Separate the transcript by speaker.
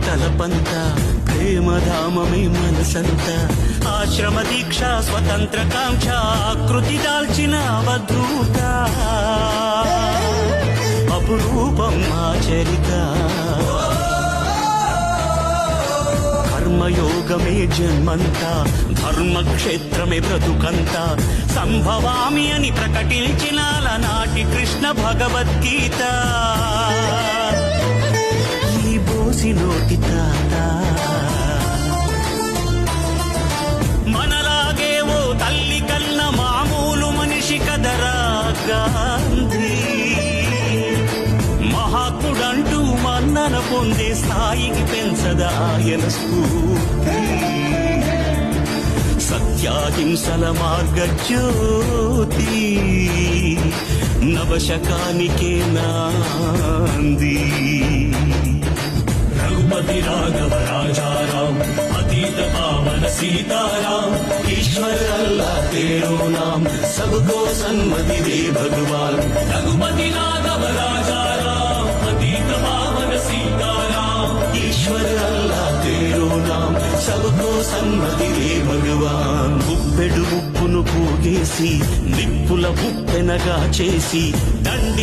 Speaker 1: తలపంత ప్రేమధామమే మనసంత ఆశ్రమ దీక్ష స్వతంత్ర కాంక్ష ఆకృతి దాల్చిన అవధూత అపురూపం ఆచరిత కర్మయోగమే జన్మంతా ధర్మక్షేత్రమే బ్రతుకంతా సంభవామి అని ప్రకటించిన నాటి కృష్ణ భగవద్గీత ఈ బోసి నోటి తాత మనలాగే ఓ తల్లి కన్న మామూలు మనిషి కదరా గాంధీ మహాత్ముడంటూ మన్నన పొందే స్థాయికి పెంచదా ఆయన స్ఫూర్తి సత్యాహింసల మార్గజ్యోతి నవశకానికే నాంది
Speaker 2: रघुपति राघव राजा राम अतीत पावन सीताराम
Speaker 1: ईश्वर अल्लाह तेरो नाम सबको सन्मति दे भगवान
Speaker 2: रघुपति राघव राजा राम अतीत पावन सीताराम
Speaker 1: ईश्वर अल्लाह तेरो नाम सबको సన్మతి రే భగవాన్ గుప్పెడు ఉప్పును పోగేసి నిప్పుల ఉప్పెనగా చేసి దండి